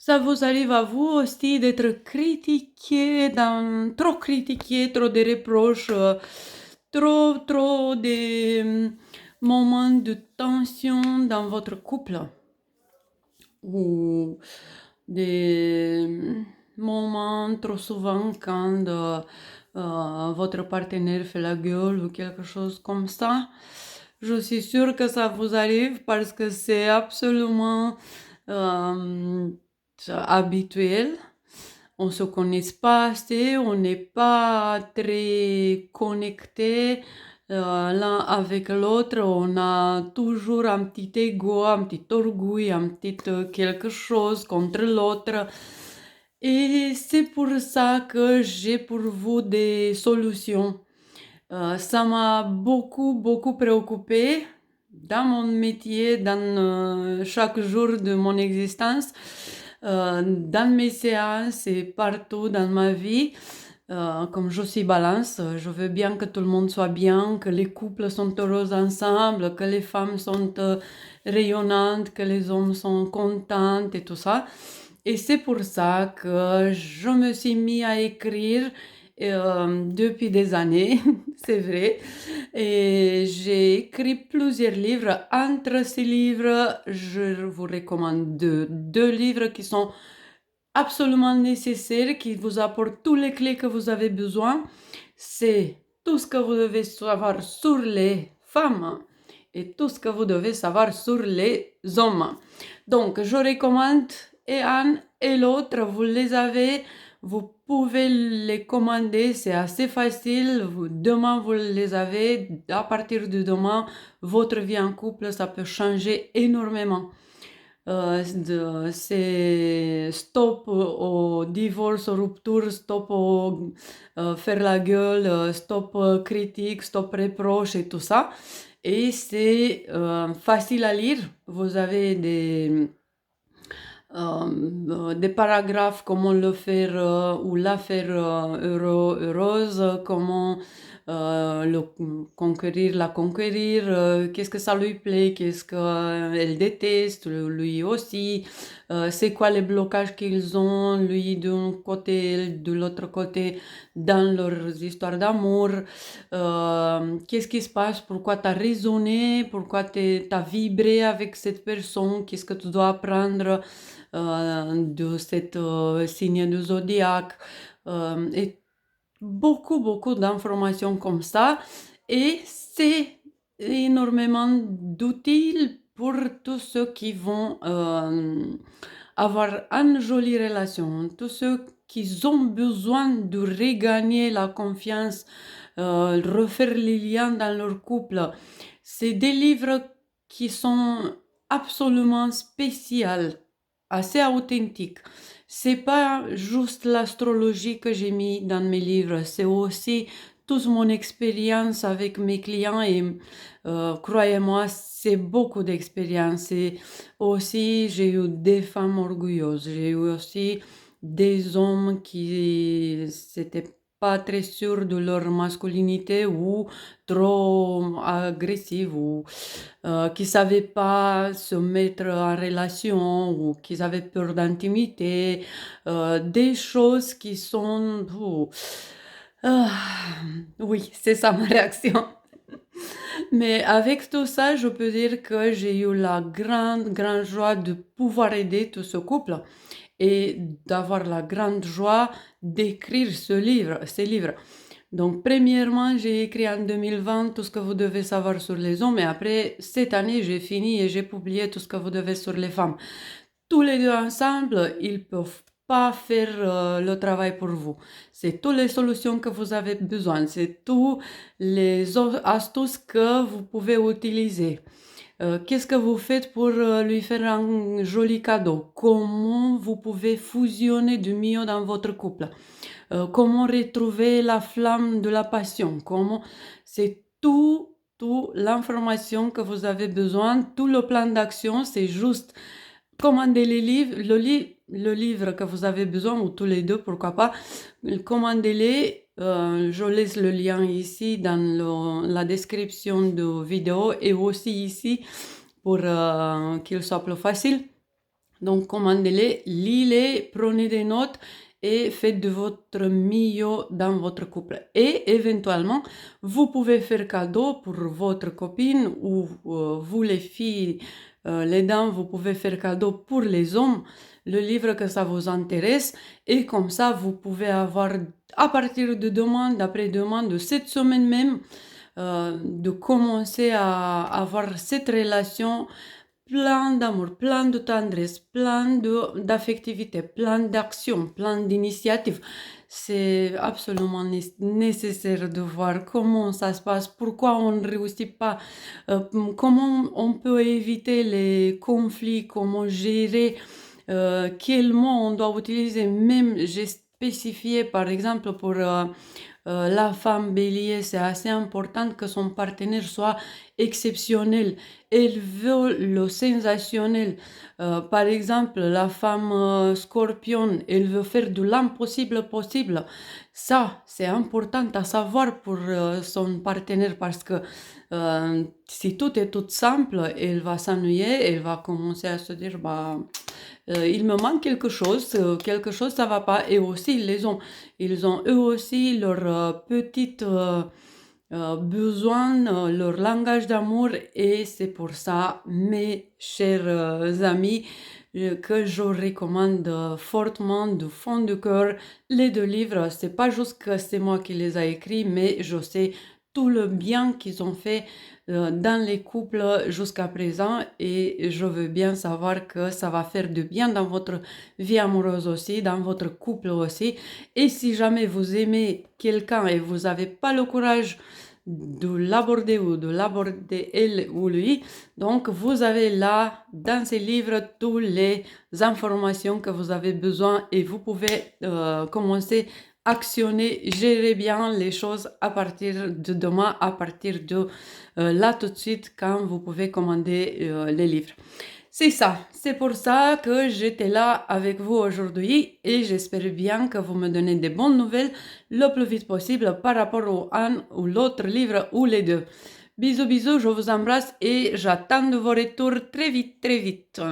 Ça vous arrive à vous aussi d'être critiqué, trop critiqué, trop de reproches, trop de moments de tension dans votre couple ou des moments trop souvent quand votre partenaire fait la gueule ou quelque chose comme ça. Je suis sûre que ça vous arrive parce que c'est absolument habituel. On se connaît pas assez, on n'est pas très connecté l'un avec l'autre. On a toujours un petit ego, un petit orgueil, un petit quelque chose contre l'autre. Et c'est pour ça que j'ai pour vous des solutions. Ça m'a beaucoup préoccupé dans mon métier, dans chaque jour de mon existence, dans mes séances et partout dans ma vie. Comme je suis balance, je veux bien que tout le monde soit bien, que les couples sont heureux ensemble, que les femmes sont rayonnantes, que les hommes sont contents et tout ça. Et c'est pour ça que je me suis mis à écrire depuis des années, c'est vrai. Et j'ai écrit plusieurs livres. Entre ces livres, je vous recommande deux livres qui sont absolument nécessaires, qui vous apportent toutes les clés que vous avez besoin. C'est tout ce que vous devez savoir sur les femmes et tout ce que vous devez savoir sur les hommes. Donc, je recommande et un et l'autre, vous les avez, vous pouvez les commander, c'est assez facile. Demain, vous les avez. À partir de demain, votre vie en couple, ça peut changer énormément. C'est stop au divorce, aux ruptures, stop au faire la gueule, stop critique, stop reproche et tout ça. Et c'est facile à lire. Vous avez des paragraphes, comment le faire ou la faire heureuse, comment le conquérir, la conquérir, qu'est-ce que ça lui plaît, qu'est-ce qu'elle déteste, lui aussi, c'est quoi les blocages qu'ils ont, lui d'un côté, elle de l'autre côté, dans leurs histoires d'amour, qu'est-ce qui se passe, pourquoi tu as raisonné, pourquoi tu as vibré avec cette personne, qu'est-ce que tu dois apprendre de cette signe du zodiaque et beaucoup d'informations comme ça. Et c'est énormément d'outils pour tous ceux qui vont avoir une jolie relation, tous ceux qui ont besoin de regagner la confiance, refaire les liens dans leur couple. C'est des livres qui sont absolument spéciaux, assez authentiques. C'est pas juste l'astrologie que j'ai mis dans mes livres, c'est aussi toute mon expérience avec mes clients et croyez-moi, c'est beaucoup d'expérience. Et aussi, j'ai eu des femmes orgueilleuses, j'ai eu aussi des hommes qui s'étaient pas très sûrs de leur masculinité ou trop agressifs ou qui ne savaient pas se mettre en relation ou qui avaient peur d'intimité, des choses qui sont... ah, oui, c'est ça ma réaction. Mais avec tout ça, je peux dire que j'ai eu la grande joie de pouvoir aider tout ce couple et d'avoir la grande joie d'écrire ces livres. Donc, premièrement, j'ai écrit en 2020 tout ce que vous devez savoir sur les hommes et après, cette année, j'ai fini et j'ai publié tout ce que vous devez sur les femmes. Tous les deux ensemble, ils peuvent pas faire le travail pour vous. C'est toutes les solutions que vous avez besoin. C'est toutes les astuces que vous pouvez utiliser. Qu'est-ce que vous faites pour lui faire un joli cadeau? Comment vous pouvez fusionner du mieux dans votre couple? Comment retrouver la flamme de la passion? C'est tout l'information que vous avez besoin, tout le plan d'action, c'est juste commandez les livres, le livre que vous avez besoin, ou tous les deux, pourquoi pas, commandez-les. Je laisse le lien ici dans la description de vidéo et aussi ici pour qu'il soit plus facile. Donc, commandez-les, lisez, prenez des notes et faites de votre mieux dans votre couple. Et éventuellement, vous pouvez faire cadeau pour votre copine ou vous les filles, les dames, vous pouvez faire cadeau pour les hommes le livre que ça vous intéresse et comme ça, vous pouvez avoir à partir de demande, après demande, de cette semaine même, de commencer à avoir cette relation plein d'amour, plein de tendresse, d'affectivité, plein d'action, plein d'initiatives. C'est absolument nécessaire de voir comment ça se passe, pourquoi on ne réussit pas, comment on peut éviter les conflits, comment gérer, quel mot on doit utiliser. Même j'ai spécifié par exemple pour la femme bélier, c'est assez important que son partenaire soit exceptionnel. Elle veut le sensationnel. Par exemple, la femme scorpion, elle veut faire de l'impossible possible. Ça, c'est important à savoir pour son partenaire parce que si tout est tout simple, elle va s'ennuyer, elle va commencer à se dire, bah, il me manque quelque chose ça va pas. Et aussi, ils ont eux aussi leurs petites besoins, leur langage d'amour. Et c'est pour ça, mes chers amis, que je recommande fortement du fond du cœur les deux livres. C'est pas juste que c'est moi qui les ai écrits, mais je sais tout le bien qu'ils ont fait dans les couples jusqu'à présent et je veux bien savoir que ça va faire du bien dans votre vie amoureuse aussi, dans votre couple aussi. Et si jamais vous aimez quelqu'un et vous n'avez pas le courage de l'aborder ou de l'aborder elle ou lui, donc vous avez là dans ces livres toutes les informations que vous avez besoin et vous pouvez commencer actionner, gérer bien les choses à partir de demain, à partir de là tout de suite quand vous pouvez commander les livres. C'est ça, c'est pour ça que j'étais là avec vous aujourd'hui et j'espère bien que vous me donnez des bonnes nouvelles le plus vite possible par rapport au un ou l'autre livre ou les deux. Bisous, bisous, je vous embrasse et j'attends de vos retours très vite, très vite.